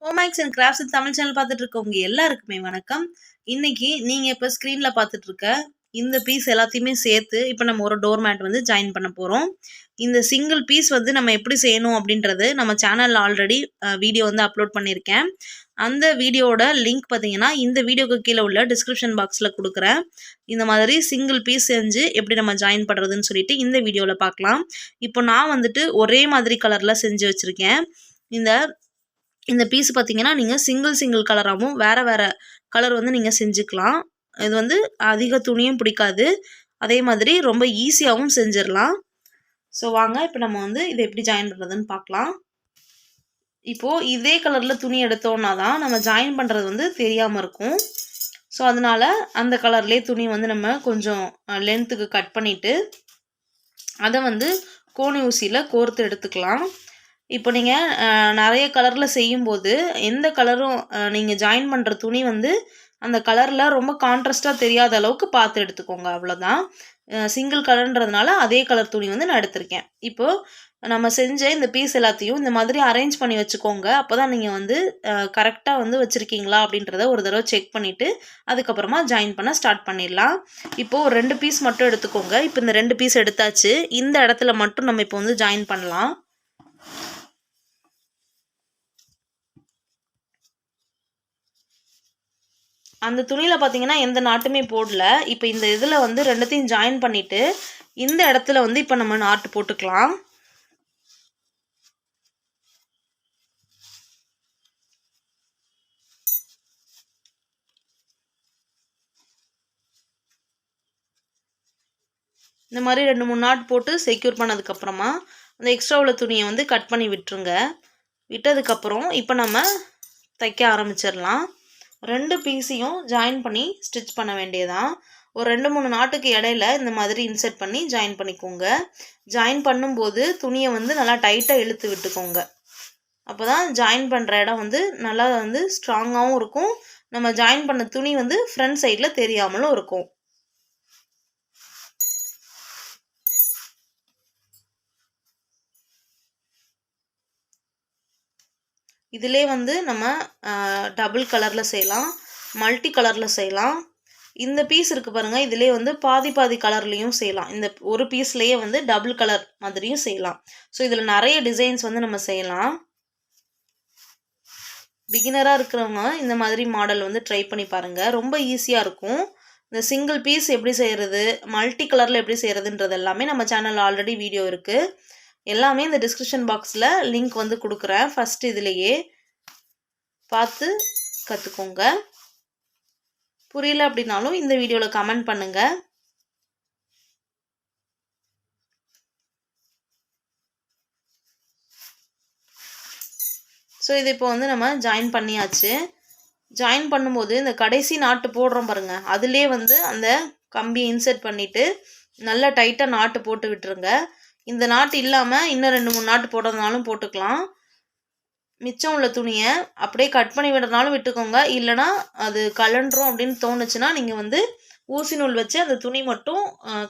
ஹோமேக்ஸ் and crafts Tamil channel பார்த்துட்டு இருக்கவங்க எல்லாருக்குமே வணக்கம். இன்னைக்கு நீங்க இப்போ ஸ்க்ரீன்ல பார்த்துட்டு இருக்க இந்த பீஸ் எல்லாத்தையுமே சேர்த்து இப்போ நம்ம ஒரு டோர் மேட் வந்து ஜாயின் பண்ண போகிறோம். இந்த சிங்கிள் பீஸ் வந்து நம்ம எப்படி செய்யணும் அப்படின்றது நம்ம சேனலில் ஆல்ரெடி வீடியோ வந்து அப்லோட் பண்ணியிருக்கேன். அந்த வீடியோட லிங்க் பார்த்தீங்கன்னா இந்த வீடியோக்கு கீழே உள்ள டிஸ்கிரிப்ஷன் பாக்ஸில் கொடுக்குறேன். இந்த மாதிரி சிங்கிள் பீஸ் செஞ்சு எப்படி நம்ம ஜாயின் பண்ணுறதுன்னு சொல்லிட்டு இந்த வீடியோவில் பார்க்கலாம். இப்போ நான் வந்துட்டு ஒரே மாதிரி கலரில் செஞ்சு வச்சுருக்கேன். இந்த பீஸ் பார்த்தீங்கன்னா நீங்கள் சிங்கிள் கலராகவும் வேறு கலர் வந்து நீங்கள் செஞ்சுக்கலாம். இது வந்து அதிக துணியும் பிடிக்காது, அதே மாதிரி ரொம்ப ஈஸியாகவும் செஞ்சிடலாம். ஸோ வாங்க இப்போ நம்ம வந்து இதை எப்படி ஜாயின் பண்ணுறதுன்னு பார்க்கலாம். இப்போது இதே கலரில் துணி எடுத்தோன்னா தான் நம்ம ஜாயின் பண்ணுறது வந்து தெரியாமல் இருக்கும். ஸோ அதனால் அந்த கலர்லேயே துணி வந்து நம்ம கொஞ்சம் லென்த்துக்கு கட் பண்ணிவிட்டு அதை வந்து கோணி ஊசியில் கோர்த்து எடுத்துக்கலாம். இப்போ நீங்கள் நிறைய கலரில் செய்யும்போது எந்த கலரும் நீங்கள் ஜாயின் பண்ணுற துணி வந்து அந்த கலரில் ரொம்ப கான்ட்ராஸ்ட்டாக தெரியாத அளவுக்கு பார்த்து எடுத்துக்கோங்க. அவ்வளோதான். சிங்கிள் கலர்ன்றதுனால அதே கலர் துணி வந்து நான் எடுத்திருக்கேன். இப்போது நம்ம செஞ்ச இந்த பீஸ் எல்லாத்தையும் இந்த மாதிரி அரேஞ்ச் பண்ணி வச்சுக்கோங்க. அப்போ தான் நீங்கள் வந்து கரெக்டாக வந்து வச்சுருக்கீங்களா அப்படின்றத ஒரு தடவை செக் பண்ணிவிட்டு அதுக்கப்புறமா ஜாயின் பண்ண ஸ்டார்ட் பண்ணிடலாம். இப்போது ஒரு 2 பீஸ் மட்டும் எடுத்துக்கோங்க. இப்போ இந்த 2 பீஸ் எடுத்தாச்சு. இந்த இடத்துல மட்டும் நம்ம இப்போ வந்து ஜாயின் பண்ணலாம். அந்த துணியில் பார்த்தீங்கன்னா எந்த நாட்டுமே போடல. இப்போ இந்த இதில் வந்து ரெண்டுத்தையும் ஜாயின் பண்ணிவிட்டு இந்த இடத்துல வந்து இப்போ நம்ம நாட்டு போட்டுக்கலாம். இந்த மாதிரி 2-3 நாட் போட்டு செக்யூர் பண்ணதுக்கப்புறமா அந்த எக்ஸ்ட்ரா உள்ள துணியை வந்து கட் பண்ணி விட்டுருங்க. விட்டதுக்கப்புறம் இப்போ நம்ம தைக்க ஆரம்பிச்சிடலாம். 2 பீஸையும் ஜாயின் பண்ணி ஸ்டிச் பண்ண வேண்டியதான். ஒரு 2-3 நாட்டுக்கு இடையில இந்த மாதிரி இன்சர்ட் பண்ணி ஜாயின் பண்ணிக்கோங்க. ஜாயின் பண்ணும்போது துணியை வந்து நல்லா டைட்டாக இழுத்து விட்டுக்கோங்க. அப்போ தான் ஜாயின் பண்ணுற இடம் வந்து நல்லா வந்து ஸ்ட்ராங்காகவும் இருக்கும். நம்ம ஜாயின் பண்ண துணி வந்து ஃப்ரண்ட் சைடில் தெரியாமலும் இருக்கும். இதிலே வந்து நம்ம டபுள் கலரில் செய்யலாம், மல்டி கலரில் செய்யலாம். இந்த பீஸ் இருக்குது பாருங்கள், இதிலே வந்து பாதி கலர்லேயும் செய்யலாம். இந்த ஒரு பீஸ்லேயே வந்து டபுள் கலர் மாதிரியும் செய்யலாம். ஸோ இதில் நிறைய டிசைன்ஸ் வந்து நம்ம செய்யலாம். பிகினராக இருக்கிறவங்க இந்த மாதிரி மாடல் வந்து ட்ரை பண்ணி பாருங்கள். ரொம்ப ஈஸியாக இருக்கும். இந்த சிங்கிள் பீஸ் எப்படி செய்கிறது, மல்டி கலரில் எப்படி செய்கிறதுன்றது எல்லாமே நம்ம சேனலில் ஆல்ரெடி வீடியோ இருக்குது. எல்லாமே இந்த டிஸ்கிரிப்ஷன் பாக்ஸில் லிங்க் வந்து கொடுக்குறேன். ஃபஸ்ட்டு இதிலேயே பார்த்து கற்றுக்கோங்க. புரியல அப்படின்னாலும் இந்த வீடியோவில் கமெண்ட் பண்ணுங்கள். ஸோ இது இப்போ வந்து நம்ம ஜாயின் பண்ணியாச்சு. ஜாயின் பண்ணும்போது இந்த கடைசி நாட்டு போடுறோம் பாருங்கள், அதுலேயே வந்து அந்த கம்பியை இன்சர்ட் பண்ணிவிட்டு நல்லா டைட்டாக நாட்டு போட்டு விட்டுருங்க. இந்த நாட்டு இல்லாமல் இன்னும் 2-3 நாட்டு போடுறதுனாலும் போட்டுக்கலாம். மிச்சம் உள்ள துணியை அப்படியே கட் பண்ணி விடுறதுனாலும் விட்டுக்கோங்க. இல்லைனா அது கலண்டுரும் அப்படின்னு தோணுச்சுன்னா நீங்கள் வந்து ஊசி நூல் வச்சு அந்த துணி மட்டும்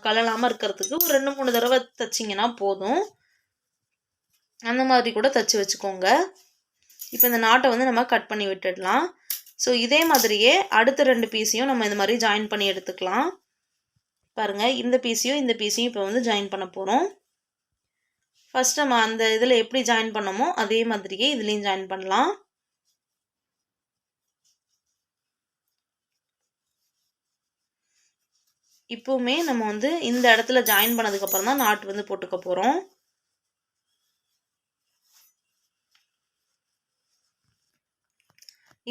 கலலாமல் இருக்கிறதுக்கு ஒரு 2-3 தடவை தைச்சிங்கன்னா போதும். அந்த மாதிரி கூட தைச்சி வச்சுக்கோங்க. இப்போ இந்த நாட்டை வந்து நம்ம கட் பண்ணி விட்டுடலாம். ஸோ இதே மாதிரியே அடுத்த 2 பீஸையும் நம்ம இந்த மாதிரி ஜாயின் பண்ணி எடுத்துக்கலாம். பாருங்கள், இந்த பீஸையும் இப்போ வந்து ஜாயின் பண்ண போகிறோம். ஃபஸ்ட் நம்ம அந்த இதில் எப்படி ஜாயின் பண்ணோமோ அதே மாதிரியே இதுலேயும் ஜாயின் பண்ணலாம். இப்போவுமே நம்ம வந்து இந்த இடத்துல ஜாயின் பண்ணதுக்கப்புறம் தான் நாட்டு வந்து போட்டுக்க போகிறோம்.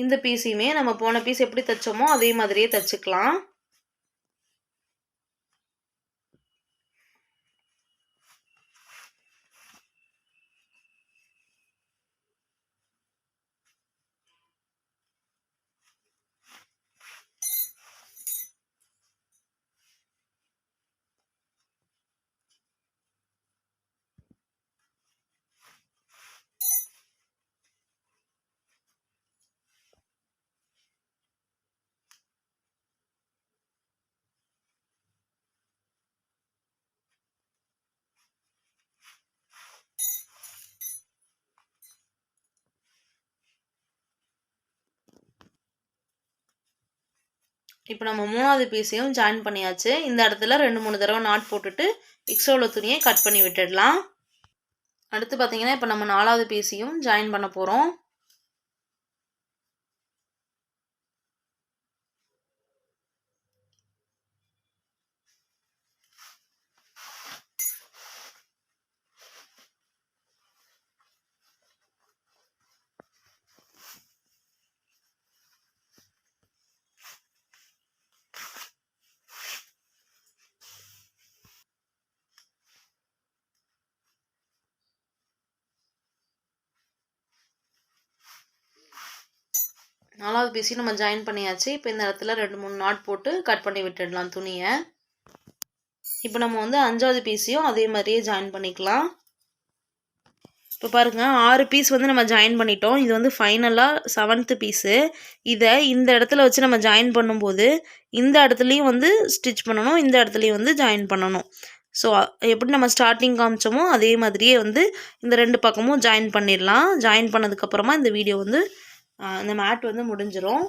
இந்த பீஸையுமே நம்ம போன பீஸ் எப்படி தைச்சோமோ அதே மாதிரியே தைச்சிக்கலாம். இப்போ நம்ம 3வது பீஸையும் ஜாயின் பண்ணியாச்சு. இந்த இடத்துல 2, 3 தடவை நாட் போட்டுட்டு எக்ஸ்ட்ரா உள்ள துணியை கட் பண்ணி விட்டுடலாம். அடுத்து பார்த்தீங்கன்னா, இப்போ நம்ம 4வது பீஸையும் ஜாயின் பண்ண போகிறோம். நாலாவது பீஸையும் நம்ம ஜாயின் பண்ணியாச்சு. இப்போ இந்த இடத்துல 2, 3 நாட் போட்டு கட் பண்ணி விட்டுடலாம் துணியை. இப்போ நம்ம வந்து 5வது பீஸையும் அதே மாதிரியே ஜாயின் பண்ணிக்கலாம். இப்போ பாருங்கள் 6 பீஸ் வந்து நம்ம ஜாயின் பண்ணிட்டோம். இது வந்து ஃபைனலாக 7th பீஸு. இதை இந்த இடத்துல வச்சு நம்ம ஜாயின் பண்ணும்போது இந்த இடத்துலையும் வந்து ஸ்டிச் பண்ணணும், இந்த இடத்துலையும் வந்து ஜாயின் பண்ணணும். ஸோ எப்படி நம்ம ஸ்டார்டிங் காமிச்சோமோ அதே மாதிரியே வந்து இந்த 2 பக்கமும் ஜாயின் பண்ணிடலாம். ஜாயின் பண்ணதுக்கப்புறமா இந்த வீடியோ வந்து இந்த மேட் வந்து முடிஞ்சிரும்.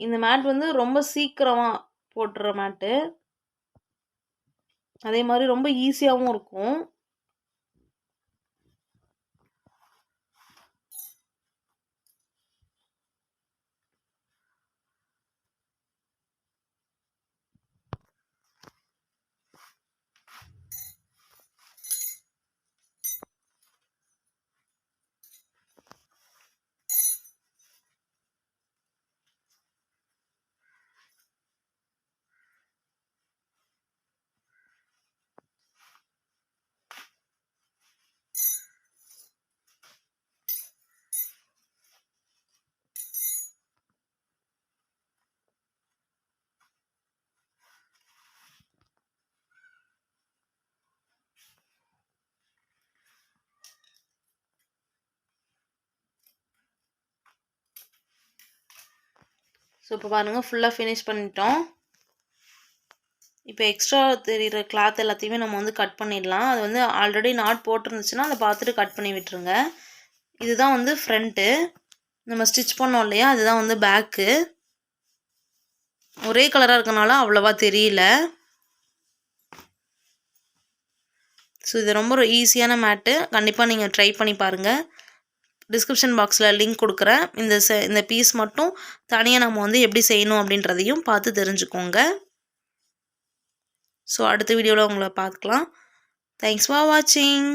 இந்த மேட் வந்து ரொம்ப சீக்கிரமாக போட்டுற மேட்டு. அதே மாதிரி ரொம்ப ஈஸியாகவும் இருக்கும். ஸோ இப்போ பாருங்கள் ஃபுல்லாக ஃபினிஷ் பண்ணிட்டோம். இப்போ எக்ஸ்ட்ரா தெரிகிற கிளாத் எல்லாத்தையுமே நம்ம வந்து கட் பண்ணிடலாம். அது வந்து ஆல்ரெடி நாட் போட்டிருந்துச்சுன்னா அதை பார்த்துட்டு கட் பண்ணி விட்டுருங்க. இதுதான் வந்து ஃப்ரண்ட்டு, நம்ம ஸ்டிச் பண்ணோம் இல்லையா, அதுதான் வந்து பேக்கு. ஒரே கலராக இருக்கனால அவ்வளோவா தெரியல. ஸோ இது ரொம்ப ஈஸியான மேட்டு, கண்டிப்பாக நீங்கள் ட்ரை பண்ணி பாருங்கள். டிஸ்கிரிப்ஷன் பாக்ஸில் லிங்க் கொடுக்குறேன். இந்த பீஸ் மட்டும் தனியாக நம்ம வந்து எப்படி செய்யணும் அப்படின்றதையும் பார்த்து தெரிஞ்சுக்கோங்க. ஸோ அடுத்த வீடியோவில் உங்களை பார்க்கலாம். தேங்க்ஸ் ஃபார் வாட்சிங்.